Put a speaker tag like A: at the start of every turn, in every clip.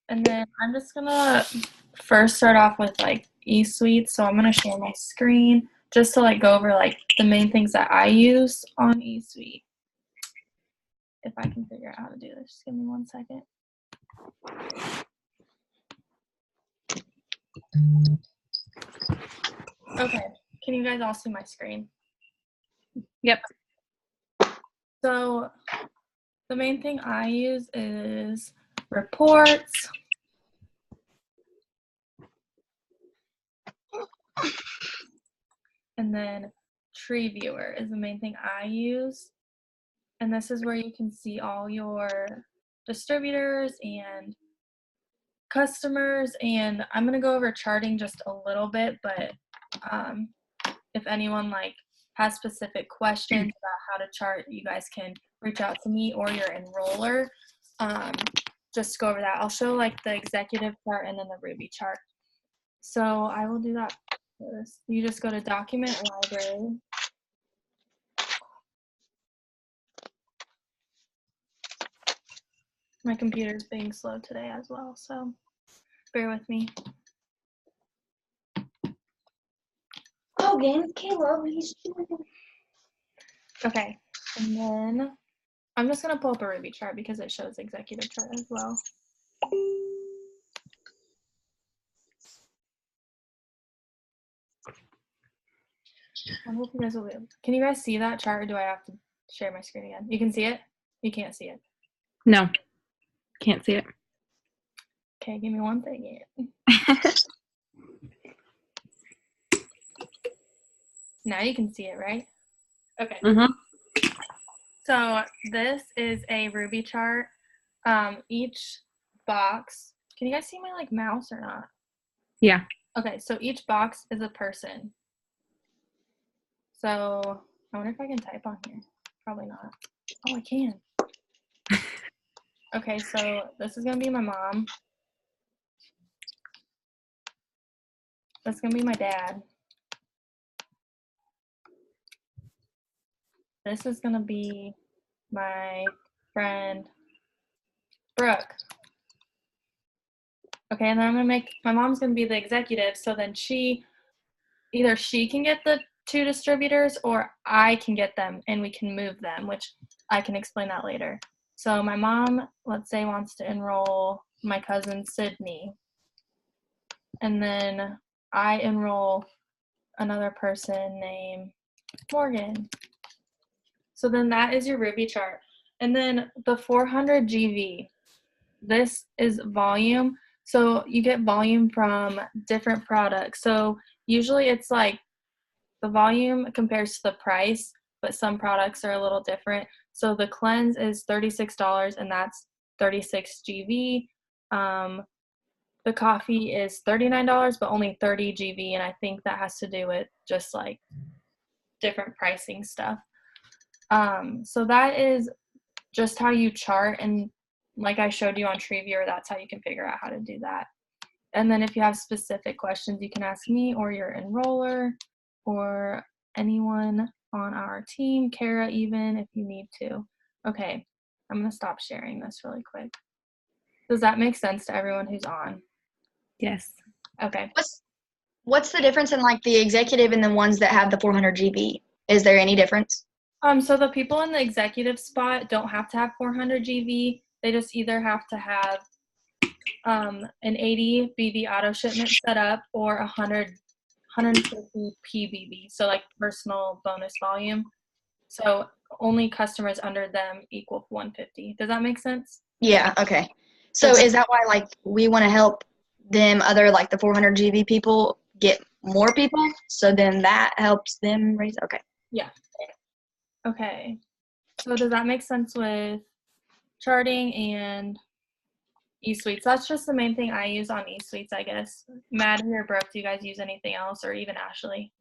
A: And then I'm just gonna first start off with like eSuite. So I'm gonna share my screen just to like go over like the main things that I use on eSuite. If I can figure out how to do this, just give me 1 second. Okay, can you guys all see my screen?
B: Yep.
A: So the main thing I use is reports. And then Tree Viewer is the main thing I use. And this is where you can see all your distributors and customers. And I'm going to go over charting just a little bit, but if anyone like has specific questions about how to chart, you guys can reach out to me or your enroller. Just go over that. I'll show like the executive chart and then the Ruby chart. So I will do that first. You just go to Document Library. My computer's being slow today as well, so bear with me.
C: Oh, games, Caleb, he's
A: Okay, and then I'm just gonna pull up a Ruby chart because it shows executive chart as well. I hope you guys will be able. Can you guys see that chart, or do I have to share my screen again? You can see it? You can't see it.
B: No, can't see it.
A: Okay, give me 1 second. Now you can see it, right? Okay.
B: Mm-hmm.
A: So this is a Ruby chart. Each box, can you guys see my like mouse or not?
B: Yeah.
A: Okay, so each box is a person. So I wonder if I can type on here. Probably not. Oh, I can. Okay, so this is gonna be my mom. That's gonna be my dad. This is gonna be my friend Brooke. Okay, and then I'm gonna make my mom's gonna be the executive, so then either she can get the 2 distributors or I can get them and we can move them, which I can explain that later. So my mom, let's say, wants to enroll my cousin Sydney, and then I enroll another person named Morgan. So then that is your Ruby chart. And then the 400 GV, this is volume. So you get volume from different products. So usually it's like the volume compares to the price, but some products are a little different. So the cleanse is $36 and that's 36 GV. The coffee is $39, but only 30 GV. And I think that has to do with just like different pricing stuff. So that is just how you chart. And like I showed you on TreeViewer, that's how you can figure out how to do that. And then if you have specific questions, you can ask me or your enroller or anyone on our team, Kara even, if you need to. Okay, I'm gonna stop sharing this really quick. Does that make sense to everyone who's on?
B: Yes.
A: Okay.
C: What's the difference in like the executive and the ones that have the 400 GB? Is there any difference?
A: So the people in the executive spot don't have to have 400 GV. They just either have to have an 80 BB auto shipment set up or 150 PBB, so like personal bonus volume. So only customers under them equal 150. Does that make sense?
C: Yeah, okay. So is that why like we want to help them other like the 400 GB people get more people? So then that helps them raise, okay.
A: Yeah. Okay. So does that make sense with charting and eSuites? That's just the main thing I use on eSuites, I guess. Maddie or Brooke, do you guys use anything else, or even Ashley?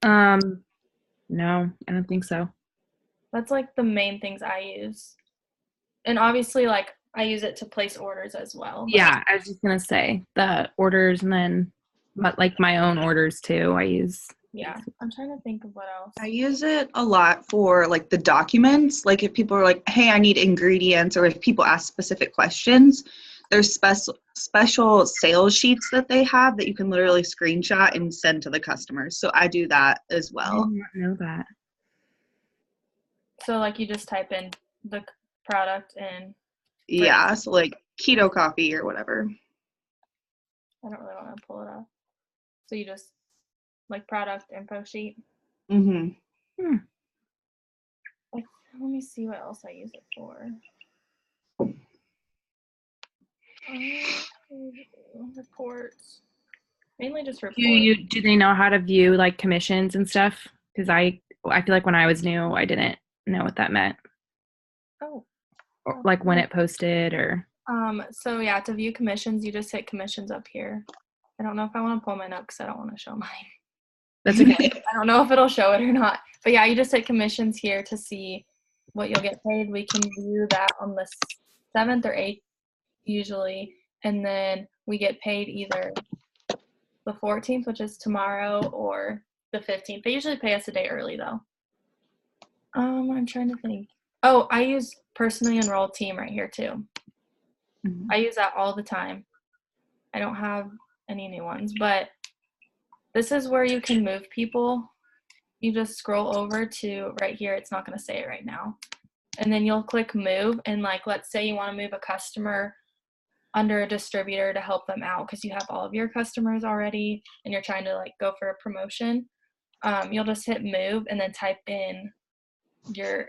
B: No, I don't think so.
A: That's like the main things I use. And obviously, like, I use it to place orders as well.
B: Yeah, I was just gonna say the orders, and then like my own orders too. I use.
A: Yeah, I'm trying to think of what else.
D: I use it a lot for like the documents. Like if people are like, hey, I need ingredients, or if people ask specific questions. There's special sales sheets that they have that you can literally screenshot and send to the customers. So I do that as
B: I
D: well.
B: did not know that.
A: So like you just type in the product and
D: Yeah, so like keto coffee or whatever.
A: I don't really want to pull it up. So you just like product info sheet.
D: Mm-hmm.
A: Like, let me see what else I use it for. Reports. Mainly just reports.
B: Do they know how to view like commissions and stuff? Because I feel like when I was new, I didn't know what that meant.
A: Oh.
B: Or, like when it posted or.
A: So yeah, to view commissions, you just hit commissions up here. I don't know if I want to pull mine up because I don't want to show mine.
B: That's okay.
A: I don't know if it'll show it or not. But yeah, you just hit commissions here to see what you'll get paid. We can view that on the 7th or 8th usually. And then we get paid either the 14th, which is tomorrow, or the 15th. They usually pay us a day early though. I'm trying to think. Oh, I use personally enrolled team right here too.
B: Mhm.
A: I use that all the time. I don't have any new ones, but this is where you can move people. You just scroll over to right here. It's not going to say it right now. And then you'll click move. And like, let's say you want to move a customer under a distributor to help them out because you have all of your customers already and you're trying to like go for a promotion. You'll just hit move and then type in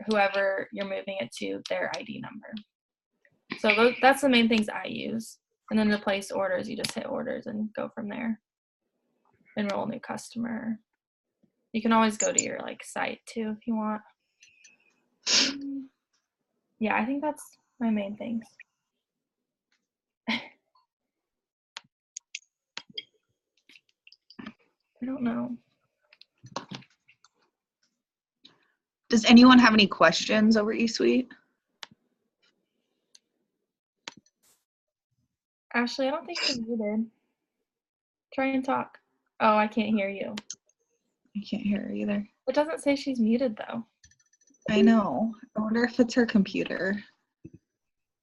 A: whoever you're moving it to, their ID number. So that's the main things I use. And then to place orders, you just hit orders and go from there. Enroll a new customer. You can always go to your like site too if you want. Yeah, I think that's my main things. I don't know.
D: Does anyone have any questions over eSuite?
A: Ashley, I don't think you're muted. Try and talk. Oh, I can't hear you.
D: I can't hear her either.
A: It doesn't say she's muted though.
D: I know. I wonder if it's her computer.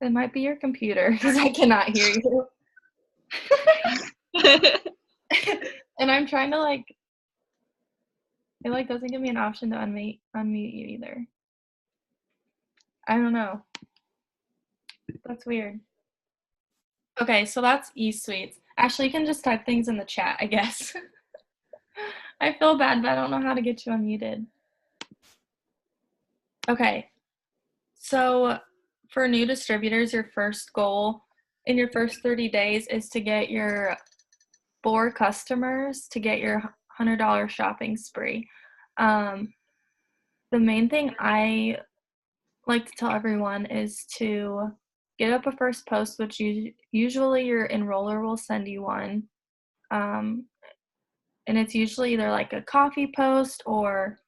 A: It might be your computer because I cannot hear you. And I'm trying to like, it like doesn't give me an option to unmute you either. I don't know. That's weird. Okay, so that's eSuites. Ashley, you can just type things in the chat, I guess. I feel bad, but I don't know how to get you unmuted. Okay, so for new distributors, your first goal in your first 30 days is to get your 4 customers to get your $100 shopping spree. The main thing I like to tell everyone is to get up a first post, which usually your enroller will send you one. And it's usually either like a coffee post or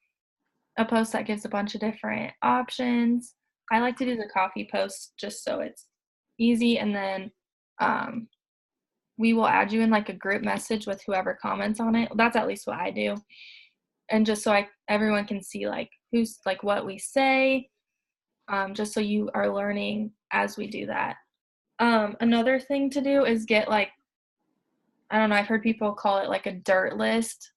A: a post that gives a bunch of different options. I like to do the coffee post just so it's easy, and then we will add you in like a group message with whoever comments on it. That's at least what I do. And just so everyone can see like who's like what we say, just so you are learning as we do that. Another thing to do is get like, I don't know, I've heard people call it like a dirt list.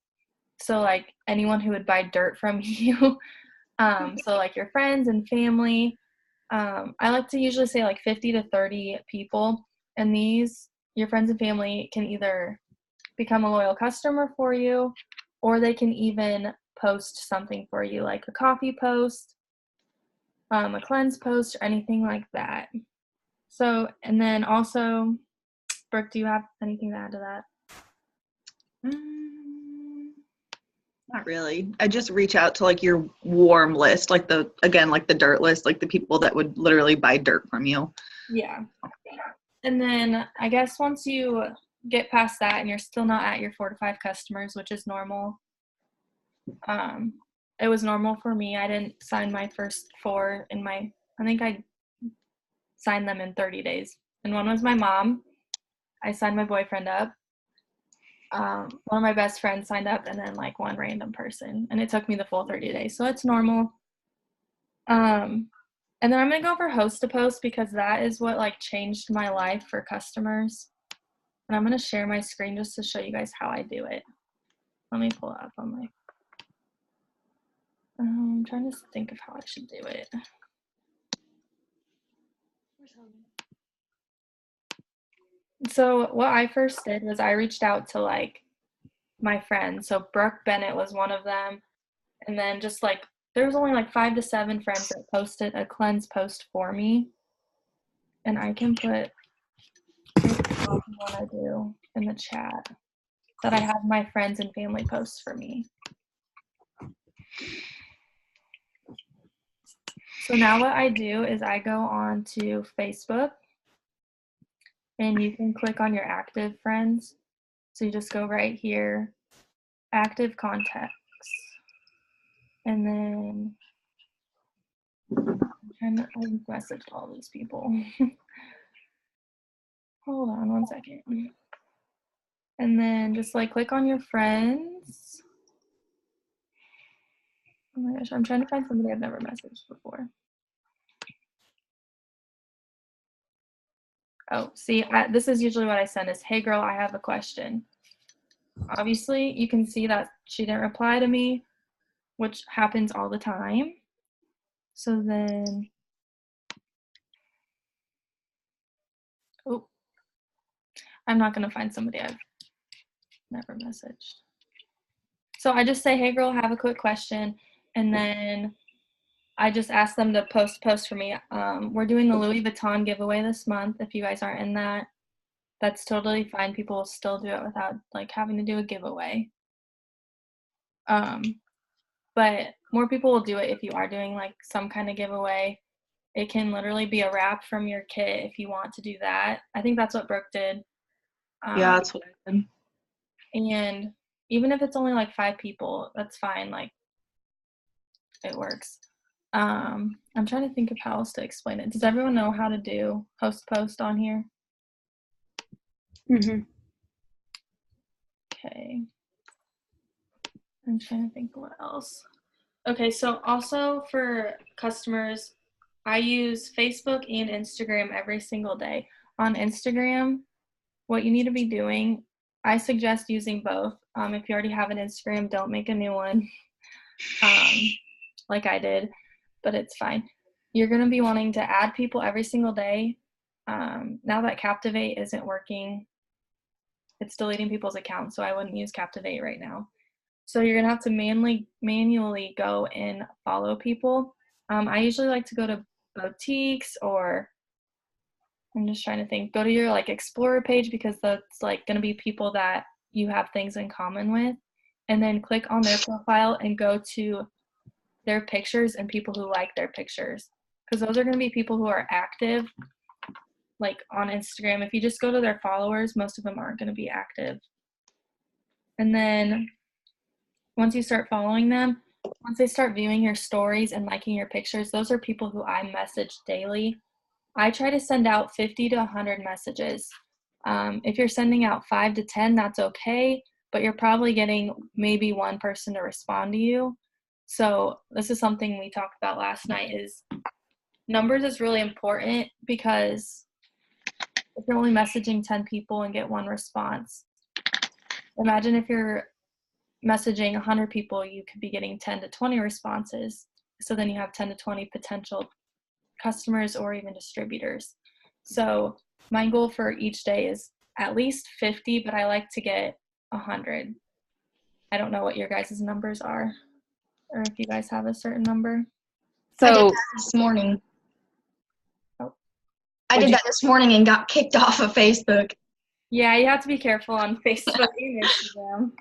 A: So like anyone who would buy dirt from you. So like your friends and family. I like to usually say like 50 to 30 people. And your friends and family can either become a loyal customer for you, or they can even post something for you, like a coffee post, a cleanse post, or anything like that. So, and then also, Brooke, do you have anything to add to that?
D: Not really. I just reach out to like your warm list, like the dirt list, like the people that would literally buy dirt from you.
A: Yeah. And then I guess once you get past that and you're still not at your 4 to 5 customers, which is normal. It was normal for me. I didn't sign my first 4 I think I signed them in 30 days. And one was my mom. I signed my boyfriend up. One of my best friends signed up, and then like one random person. And it took me the full 30 days. So it's normal. And then I'm going to go for host to post because that is what like changed my life for customers. And I'm going to share my screen just to show you guys how I do it. Let me pull it up on my, I'm trying to think of how I should do it. So what I first did was I reached out to like my friends. So Brooke Bennett was one of them. And then just like, there was only like 5 to 7 friends that posted a cleanse post for me. And I can put what I do in the chat that I have my friends and family post for me. So now what I do is I go on to Facebook and you can click on your active friends. So you just go right here, active contacts. And then I've messaged all these people. Hold on one second. And then just like click on your friends. Oh my gosh, I'm trying to find somebody I've never messaged before. Oh, see, this is usually what I send is, hey girl, I have a question. Obviously, you can see that she didn't reply to me, which happens all the time. So then, oh, I'm not going to find somebody I've never messaged. So I just say, hey girl, have a quick question. And then I just ask them to post for me. We're doing the Louis Vuitton giveaway this month. If you guys aren't in that, that's totally fine. People will still do it without like having to do a giveaway. But more people will do it if you are doing like some kind of giveaway. It can literally be a wrap from your kit if you want to do that. I think that's what Brooke did.
D: Yeah, that's what I did.
A: And even if it's only like 5 people, that's fine. Like, it works. I'm trying to think of how else to explain it. Does everyone know how to do host post on here?
B: Mm-hmm.
A: Okay. I'm trying to think what else. Okay, so also for customers, I use Facebook and Instagram every single day. On Instagram, what you need to be doing, I suggest using both. If you already have an Instagram, don't make a new one like I did, but it's fine. You're going to be wanting to add people every single day. Now that Captivate isn't working, it's deleting people's accounts, so I wouldn't use Captivate right now. So you're gonna have to manually go and follow people. I usually like to go to boutiques, or I'm just trying to think, go to your like Explorer page because that's like gonna be people that you have things in common with, and then click on their profile and go to their pictures and people who like their pictures, because those are gonna be people who are active like on Instagram. If you just go to their followers, most of them aren't gonna be active. And then once you start following them, once they start viewing your stories and liking your pictures, those are people who I message daily. I try to send out 50 to 100 messages. If you're sending out 5 to 10, that's okay, but you're probably getting maybe one person to respond to you. So this is something we talked about last night, is numbers is really important, because if you're only messaging 10 people and get one response, imagine if you're messaging 100 people, you could be getting 10 to 20 responses. So then you have 10 to 20 potential customers or even distributors. So my goal for each day is at least 50, but I like to get 100. I don't know what your guys' numbers are, or if you guys have a certain number.
C: I did
B: So
C: that this morning.
A: Oh.
C: I did that this morning and got kicked off of Facebook.
A: Yeah, you have to be careful on Facebook and Instagram.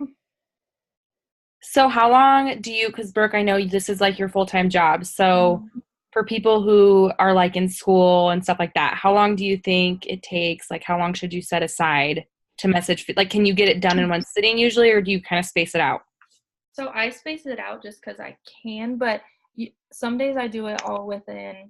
B: So how long do you, because Brooke, I know this is like your full-time job. So for people who are like in school and stuff like that, how long do you think it takes? Like how long should you set aside to message? Like, can you get it done in one sitting usually, or do you kind of space it out?
A: So I space it out just because I can, but some days I do it all within,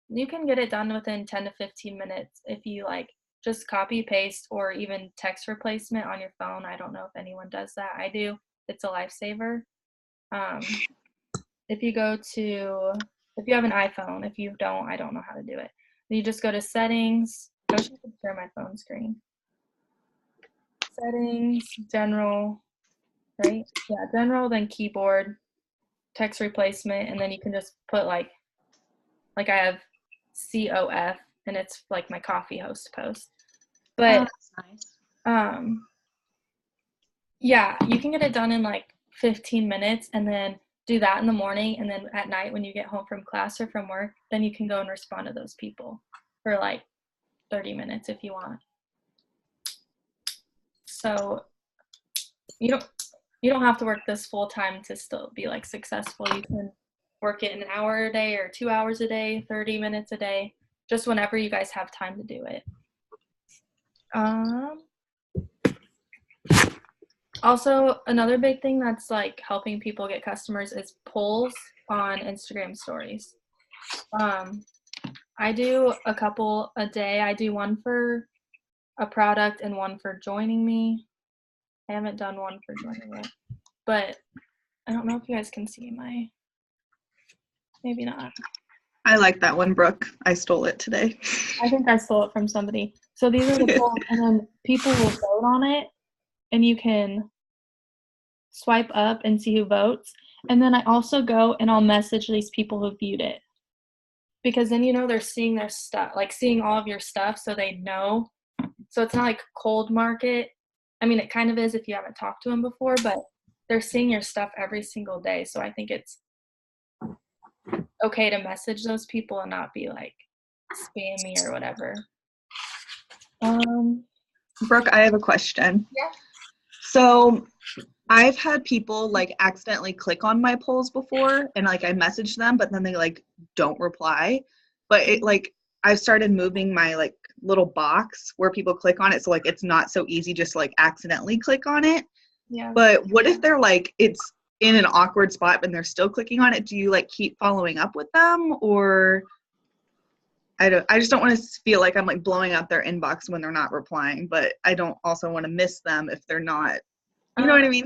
A: you can get it done within 10 to 15 minutes if you like just copy paste or even text replacement on your phone. I don't know if anyone does that. I do. It's a lifesaver. If you go to If you have an iPhone, if you don't, I don't know how to do it. You just go to settings. I wish I could share my phone screen. Settings, general, right? Yeah, general, then keyboard, text replacement, and then you can just put like I have COF, and it's like my coffee host post. But
D: that's nice.
A: yeah, you can get it done in like 15 minutes and then do that in the morning, and then at night when you get home from class or from work, then you can go and respond to those people for like 30 minutes if you want. So you don't have to work this full time to still be like successful. You can work it an hour a day or 2 hours a day, 30 minutes a day, just whenever you guys have time to do it. Also, another big thing that's like helping people get customers is polls on Instagram stories. I do a couple a day. I do one for a product and one for joining me. I haven't done one for joining yet, but I don't know if you guys can see my, maybe not.
D: I like that one, Brooke. I stole it today.
A: I think I stole it from somebody. So these are the polls, and then people will vote on it, and you can swipe up and see who votes. And then I also go and I'll message these people who viewed it, because then they're seeing their stuff, like seeing all of your stuff, so they know. So it's not like cold market. I mean, it kind of is if you haven't talked to them before, but they're seeing your stuff every single day. So I think it's okay to message those people and not be like spammy or whatever.
D: Brooke, I have a question.
A: Yeah.
D: So I've had people like accidentally click on my polls before, and like I message them, but then they like don't reply. But it like I've started moving my like little box where people click on it, so like it's not so easy just like accidentally click on it.
A: Yeah.
D: But what if they're like it's in an awkward spot and they're still clicking on it? Do you like keep following up with them, or I just don't want to feel like I'm like blowing up their inbox when they're not replying, but I don't also want to miss them if they're not. You know what I mean?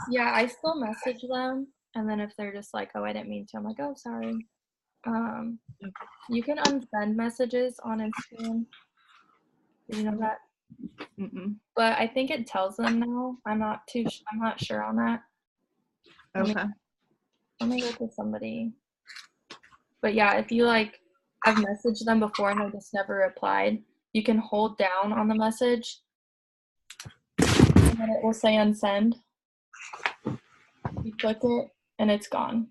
A: Yeah, I still message them, and then if they're just like, oh, I didn't mean to, I'm like, oh, sorry. You can unsend messages on Instagram. Did you know that?
D: Mm-mm.
A: But I think it tells them now. I'm not sure on that.
D: Okay.
A: Let me go to somebody. But yeah, if you like, I've messaged them before and they just never replied, you can hold down on the message and then it will say unsend. You click it and it's gone.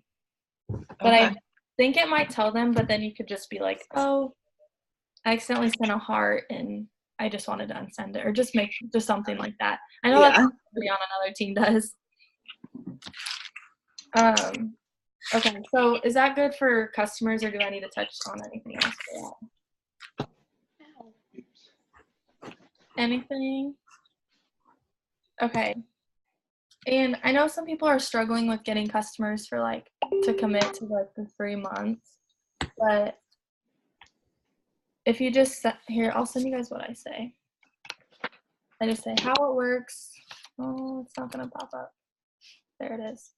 A: But I think it might tell them, but then you could just be like, oh, I accidentally sent a heart and I just wanted to unsend it, or just something like that. I know that's what somebody on another team does. Okay, so is that good for customers, or do I need to touch on anything else for that? Anything? Okay. And I know some people are struggling with getting customers for like to commit to like the 3 months, but if you just here, I'll send you guys what I say. I just say how it works. Oh, it's not gonna pop up. There it is.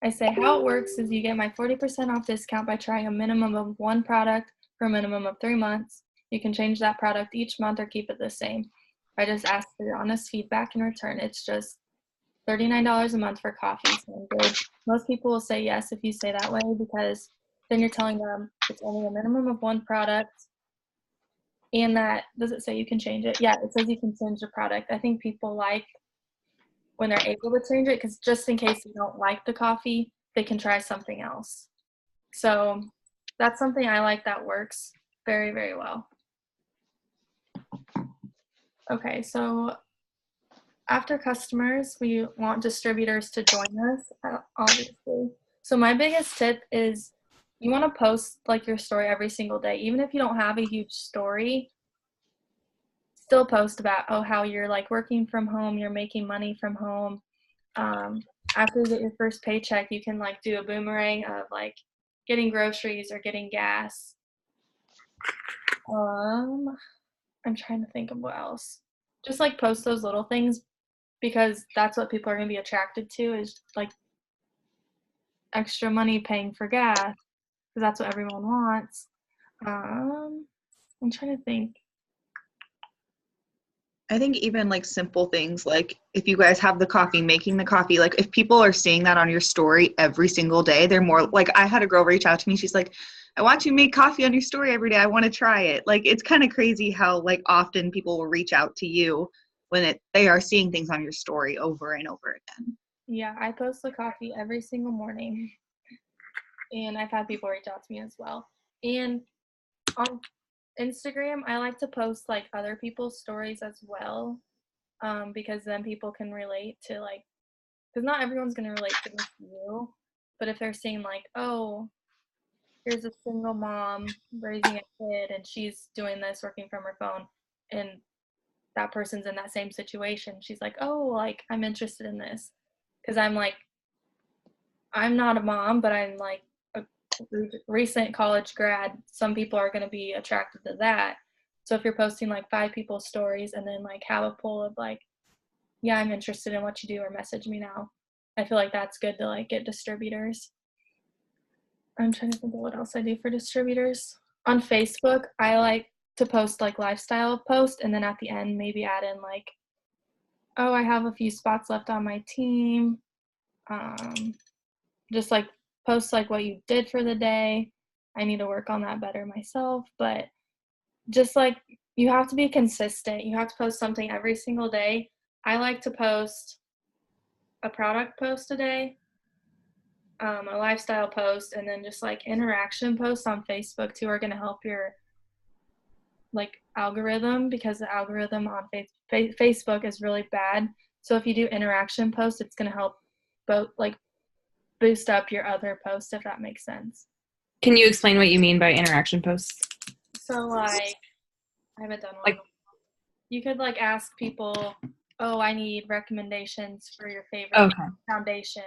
A: I say how it works is you get my 40% off discount by trying a minimum of 1 product for a minimum of 3 months. You can change that product each month or keep it the same. I just ask for your honest feedback in return. It's just $39 a month for coffee. So good. Most people will say yes if you say that way, because then you're telling them it's only a minimum of 1 product. And that, does it say you can change it? Yeah, it says you can change the product. I think people like when they're able to change it, because just in case they don't like the coffee, they can try something else. So that's something I like that works very, very well. Okay, so after customers, we want distributors to join us, obviously. So my biggest tip is you want to post like your story every single day. Even if you don't have a huge story, still post about how you're like working from home, you're making money from home. After you get your first paycheck, you can like do a boomerang of like getting groceries or getting gas. I'm trying to think of what else. Just like post those little things, because that's what people are going to be attracted to, is like extra money paying for gas, because that's what everyone wants. I'm trying to think.
D: I think even like simple things like if you guys have the coffee, making the coffee, like if people are seeing that on your story every single day, they're more like, I had a girl reach out to me. She's like, I watch you make coffee on your story every day. I want to try it. Like, it's kind of crazy how like often people will reach out to you when they are seeing things on your story over and over again.
A: Yeah, I post the coffee every single morning, and I've had people reach out to me as well. And on Instagram, I like to post like other people's stories as well, because then people can relate to like, because not everyone's gonna relate to you, but if they're seeing like, oh, here's a single mom raising a kid and she's doing this working from her phone, and that person's in that same situation, she's like, oh, like I'm interested in this, because I'm like, I'm not a mom, but I'm like a recent college grad. Some people are going to be attracted to that. So if you're posting like 5 people's stories and then like have a poll of like, yeah, I'm interested in what you do, or message me now, I feel like that's good to like get distributors. I'm trying to think of what else I do for distributors. On Facebook, I like to post like lifestyle posts, and then at the end maybe add in like, oh, I have a few spots left on my team. Just like post like what you did for the day. I need to work on that better myself, but just like you have to be consistent. You have to post something every single day. I like to post a product post a day, a lifestyle post, and then just like interaction posts on Facebook too are going to help your like algorithm, because the algorithm on Facebook is really bad. So if you do interaction posts, it's going to help both like boost up your other posts, if that makes sense.
B: Can you explain what you mean by interaction posts?
A: So like, I haven't done one.
B: Like,
A: you could like ask people, oh, I need recommendations for your favorite
B: okay.
A: foundation,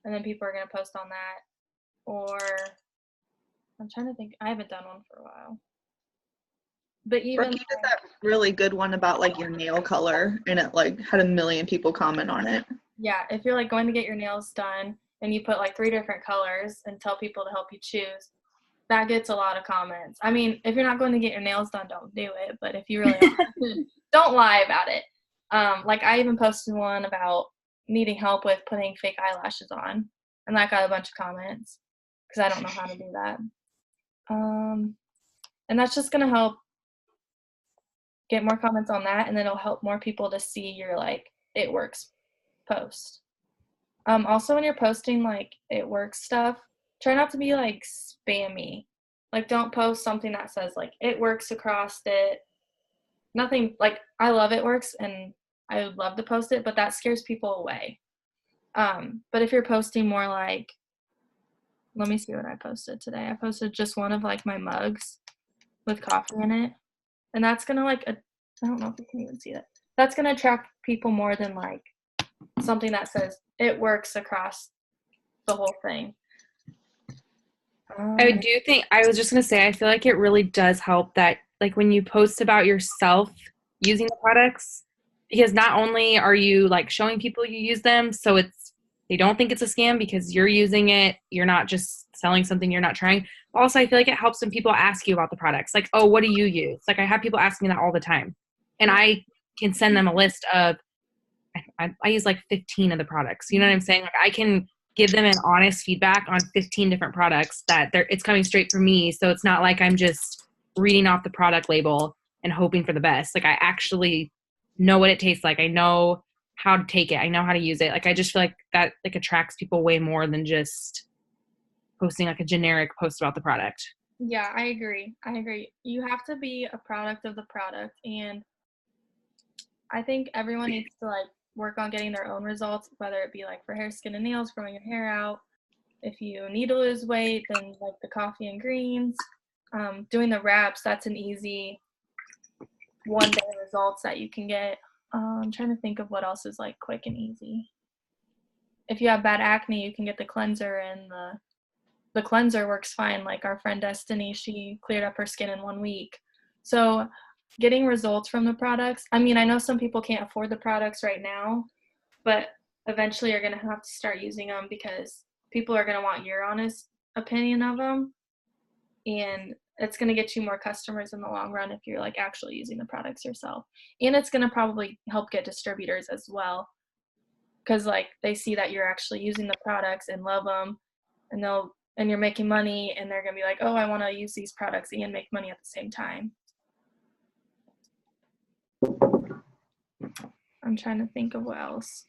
A: and then people are going to post on that. Or I'm trying to think, I haven't done one for a while. But even
D: Brooke, you did that really good one about like your nail color, and it like had 1 million people comment on it.
A: yeah, if you're like going to get your nails done and you put like 3 different colors and tell people to help you choose, that gets a lot of comments. I mean, if you're not going to get your nails done, don't do it. But if you really don't lie about it. Like I even posted one about needing help with putting fake eyelashes on, and that got a bunch of comments because I don't know how to do that. And that's just gonna help get more comments on that, and then it'll help more people to see your like it works post. Also, when you're posting like it works stuff, try not to be like spammy. Like, don't post something that says like it works across it. Nothing like, I love it works and I would love to post it, but that scares people away. But if you're posting more like, let me see what I posted today. I posted just one of like my mugs with coffee in it, and that's gonna like I don't know if you can even see that. That's gonna attract people more than like something that says it works across the whole thing.
B: I do think, I was just going to say, I feel like it really does help that, like, when you post about yourself using the products, because not only are you, like, showing people you use them, so they don't think it's a scam because you're using it, you're not just selling something you're not trying. Also, I feel like it helps when people ask you about the products. Like, oh, what do you use? Like, I have people ask me that all the time. And I can send them a list of, I use like 15 of the products. You know what I'm saying? Like, I can give them an honest feedback on 15 different products that it's coming straight from me. So it's not like I'm just reading off the product label and hoping for the best. Like, I actually know what it tastes like. I know how to take it. I know how to use it. Like, I just feel like that like attracts people way more than just posting like a generic post about the product.
A: Yeah, I agree. You have to be a product of the product, and I think everyone needs to like work on getting their own results, whether it be like for hair, skin, and nails, growing your hair out. If you need to lose weight, then like the coffee and greens. Doing the wraps, that's an easy one-day results that you can get. I'm trying to think of what else is like quick and easy. If you have bad acne, you can get the cleanser, and the cleanser works fine. Like our friend Destiny, she cleared up her skin in 1 week. So getting results from the products. I mean, I know some people can't afford the products right now, but eventually you're going to have to start using them because people are going to want your honest opinion of them. and it's going to get you more customers in the long run if you're like actually using the products yourself. And it's going to probably help get distributors as well, because like they see that you're actually using the products and love them, and you're making money, and they're going to be like, oh, I want to use these products and make money at the same time. I'm trying to think of what else.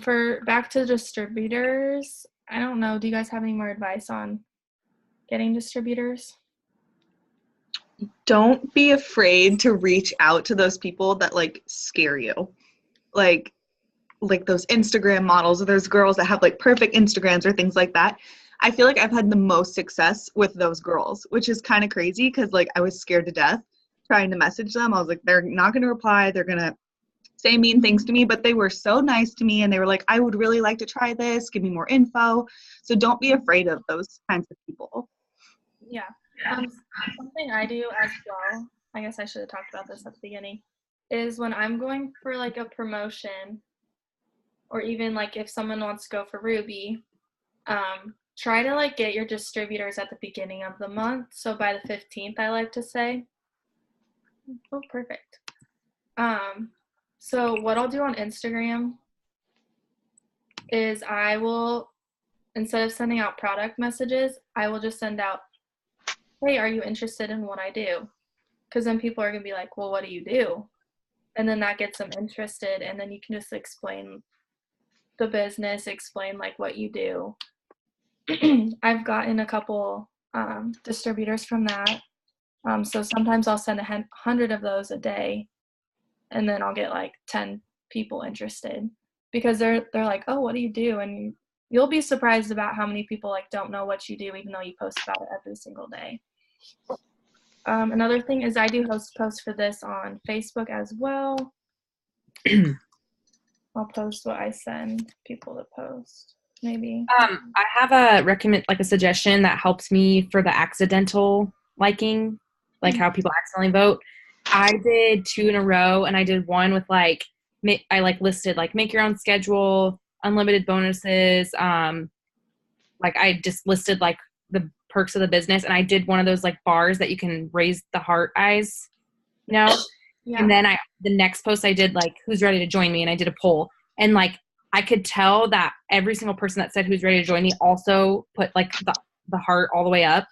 A: For back to distributors, I don't know. Do you guys have any more advice on getting distributors?
D: Don't be afraid to reach out to those people that like scare you. Like those Instagram models or those girls that have like perfect Instagrams or things like that. I feel like I've had the most success with those girls, which is kind of crazy because like I was scared to death trying to message them. I was like, they're not going to reply. They're going to say mean things to me, but they were so nice to me and they were like, I would really like to try this. Give me more info. So don't be afraid of those kinds of people.
A: Yeah. Something I do as well, I guess I should have talked about this at the beginning, is when I'm going for like a promotion, or even like if someone wants to go for Ruby, try to like get your distributors at the beginning of the month. So by the 15th, I like to say. Oh, perfect. So what I'll do on Instagram is I will, instead of sending out product messages, I will just send out, hey, are you interested in what I do? Because then people are going to be like, well, what do you do? And then that gets them interested, and then you can just explain the business, explain like what you do. I've gotten a couple distributors from that. So sometimes I'll send 100 of those a day, and then I'll get like 10 people interested, because they're like, oh, what do you do? And you'll be surprised about how many people like don't know what you do, even though you post about it every single day. Another thing is I do host posts for this on Facebook as well. I'll post what I send people to post, maybe.
B: I have a suggestion that helps me for the accidental liking, like how people accidentally vote. I did 2 in a row, and I did one with like, I like listed like make your own schedule, unlimited bonuses. Like I just listed like the perks of the business, and I did one of those like bars that you can raise the heart eyes, you know?
A: Yeah.
B: And then the next post I did like, who's ready to join me? And I did a poll, and like, I could tell that every single person that said who's ready to join me also put like the heart all the way up.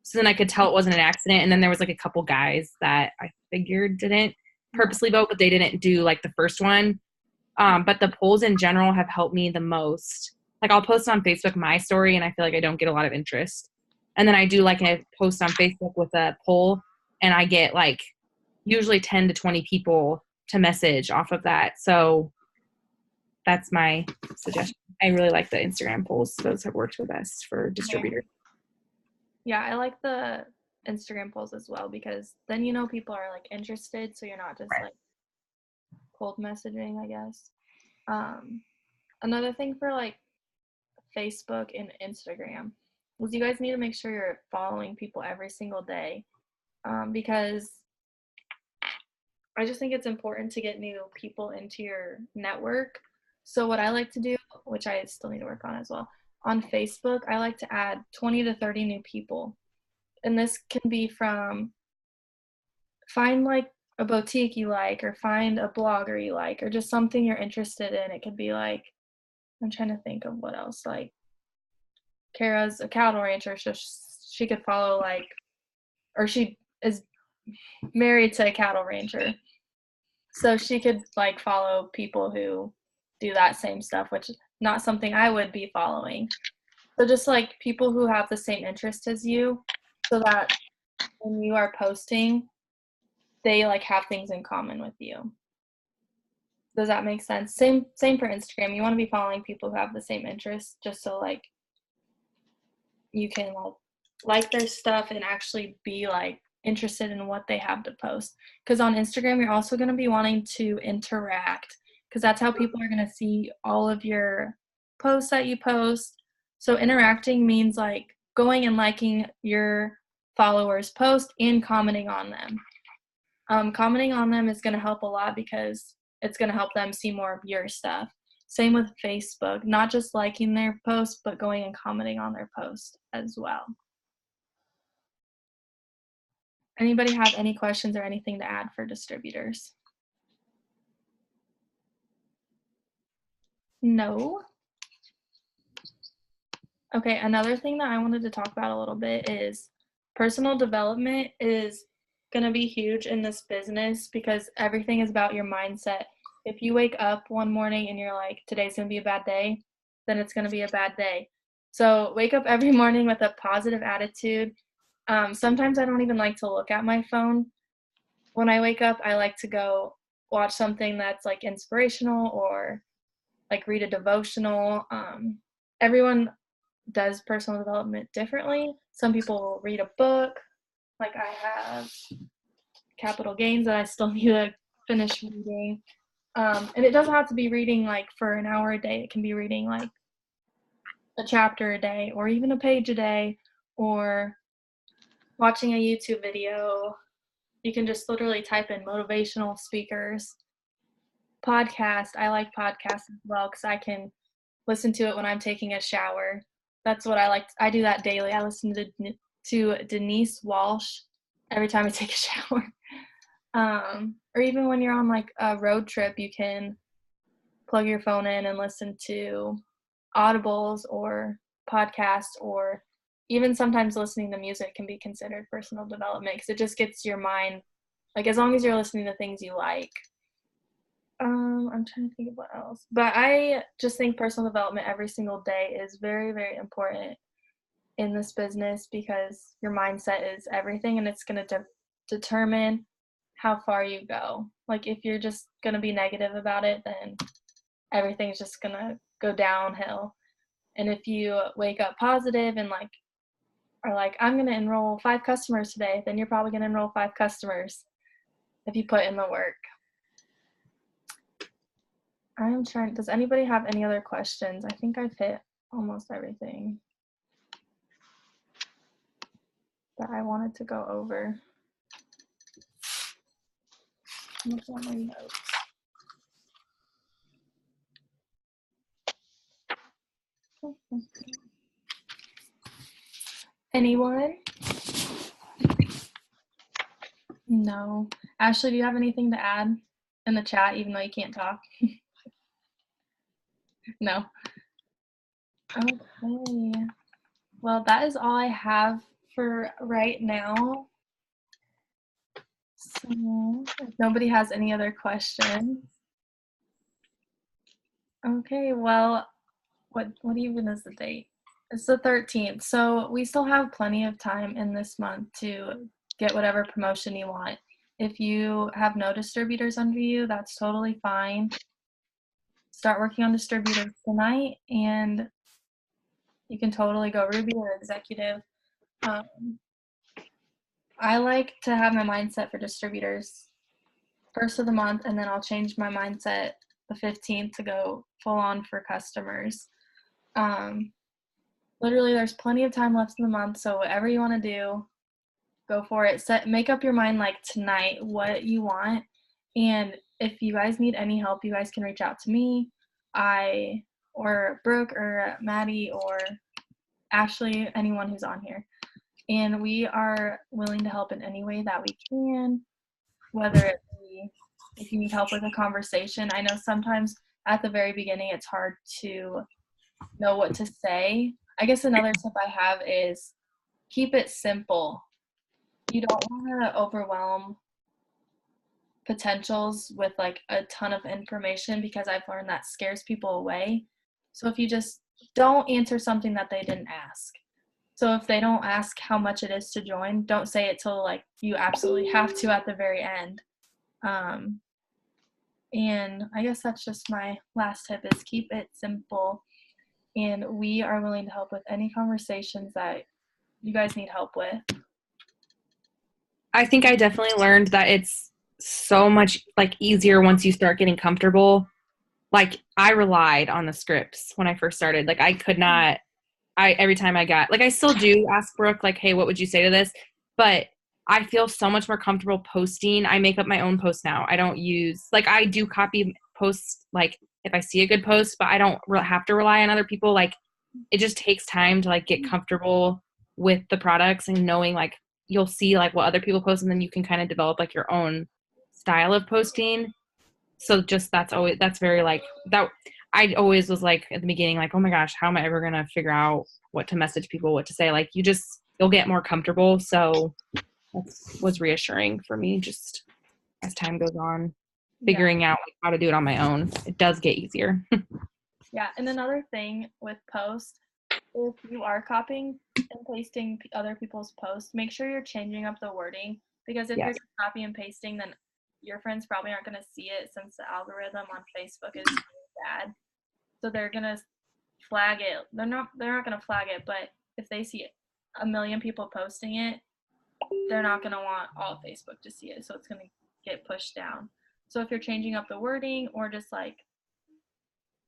B: So then I could tell it wasn't an accident. And then there was like a couple guys that I figured didn't purposely vote, but they didn't do like the first one. But the polls in general have helped me the most. Like I'll post on Facebook my story, and I feel like I don't get a lot of interest. And then I do like a post on Facebook with a poll, and I get like usually 10 to 20 people to message off of that. So that's my suggestion. I really like the Instagram polls. Those have worked the best for distributors.
A: Yeah, I like the Instagram polls as well, because then you know people are like interested, so you're not just like cold messaging, I guess. Another thing for like Facebook and Instagram was you guys need to make sure you're following people every single day, because I just think it's important to get new people into your network. So what I like to do, which I still need to work on as well, on Facebook, I like to add 20 to 30 new people. And this can be from find like a boutique you like, or find a blogger you like, or just something you're interested in. It could be like, I'm trying to think of what else, like Kara's a cattle rancher, so she could follow like, or she is married to a cattle rancher, so she could like follow people who do that same stuff, which is not something I would be following. So just like people who have the same interest as you, so that when you are posting, they like have things in common with you. Does that make sense? Same for Instagram. You want to be following people who have the same interests, just so like you can like their stuff and actually be like interested in what they have to post. Because on Instagram, you're also going to be wanting to interact, because that's how people are going to see all of your posts that you post. So interacting means like going and liking your followers' post and commenting on them. Commenting on them is going to help a lot, because it's going to help them see more of your stuff. Same with Facebook, not just liking their post, but going and commenting on their post as well. Anybody have any questions or anything to add for distributors? No? Okay, another thing that I wanted to talk about a little bit is personal development is going to be huge in this business because everything is about your mindset. If you wake up one morning and you're like, today's going to be a bad day, then it's going to be a bad day. So wake up every morning with a positive attitude. Sometimes I don't even like to look at my phone. When I wake up, I like to go watch something that's like inspirational or like read a devotional. Everyone does personal development differently. Some people will read a book. Like I have Capital Gains that I still need to finish reading. And it doesn't have to be reading like for an hour a day. It can be reading like a chapter a day or even a page a day or watching a YouTube video. You can just literally type in motivational speakers. Podcast. I like podcasts as well because I can listen to it when I'm taking a shower. That's what I like. I do that daily. I listen to Denise Walsh every time I take a shower. Or even when you're on like a road trip, you can plug your phone in and listen to audibles or podcasts, or even sometimes listening to music can be considered personal development because it just gets your mind, like as long as you're listening to things you like. I'm trying to think of what else. But I just think personal development every single day is very, very important in this business because your mindset is everything and it's going to determine how far you go. Like if you're just going to be negative about it, then everything's just going to go downhill. And if you wake up positive and like are like, I'm going to enroll 5 customers today, then you're probably going to enroll 5 customers if you put in the work. I'm trying, does anybody have any other questions? I think I've hit almost everything that I wanted to go over. Look at my notes. Anyone? No. Ashley, do you have anything to add in the chat, even though you can't talk? No. Okay. Well, that is all I have for right now. So, if nobody has any other questions. Okay, well, what even is the date? It's the 13th. So we still have plenty of time in this month to get whatever promotion you want. If you have no distributors under you, that's totally fine. Start working on distributors tonight and you can totally go Ruby or executive. I like to have my mindset for distributors first of the month, and then I'll change my mindset the 15th to go full on for customers. Literally, there's plenty of time left in the month, so whatever you want to do, go for it. Make up your mind like tonight what you want, and if you guys need any help, you guys can reach out to me, or Brooke or Maddie or Ashley, anyone who's on here. And we are willing to help in any way that we can, whether it be if you need help with a conversation. I know sometimes at the very beginning it's hard to know what to say. I guess another tip I have is keep it simple. You don't want to overwhelm potentials with like a ton of information because I've learned that scares people away. So if you just don't answer something that they didn't ask. So if they don't ask how much it is to join, don't say it till like you absolutely have to at the very end. And I guess that's just my last tip is keep it simple. And we are willing to help with any conversations that you guys need help with.
B: I think I definitely learned that it's so much like easier once you start getting comfortable. Like I relied on the scripts when I first started. Like I could not, every time I got, like I still do ask Brooke, like, hey, what would you say to this? But I feel so much more comfortable posting. I make up my own posts now. I don't use, like I do copy posts, like if I see a good post, but I don't have to rely on other people. Like it just takes time to like get comfortable with the products and knowing like you'll see like what other people post, and then you can kind of develop like your own style of posting. So just that's very like that. I always was like at the beginning, like, oh my gosh, how am I ever going to figure out what to message people, what to say? Like you'll get more comfortable. So that was reassuring for me just as time goes on, figuring out like, how to do it on my own. It does get easier.
A: Yeah, and another thing with posts, if you are copying and pasting other people's posts, make sure you're changing up the wording, because if you're just copy and pasting, then your friends probably aren't going to see it, since the algorithm on Facebook is bad. So they're going to flag it. They're not going to flag it, but if they see 1 million people posting it, they're not going to want all Facebook to see it, so it's going to get pushed down. So if you're changing up the wording, or just like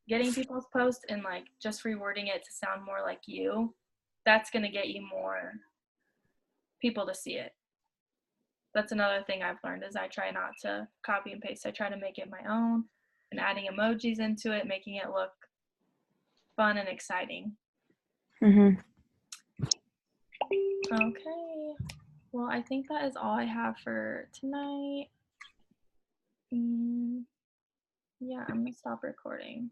A: getting people's posts and like just rewording it to sound more like you, that's going to get you more people to see it. That's another thing I've learned, is I try not to copy and paste. I try to make it my own, and adding emojis into it, making it look fun and exciting.
B: Mm-hmm.
A: Okay. Well, I think that is all I have for tonight. Yeah, I'm going to stop recording.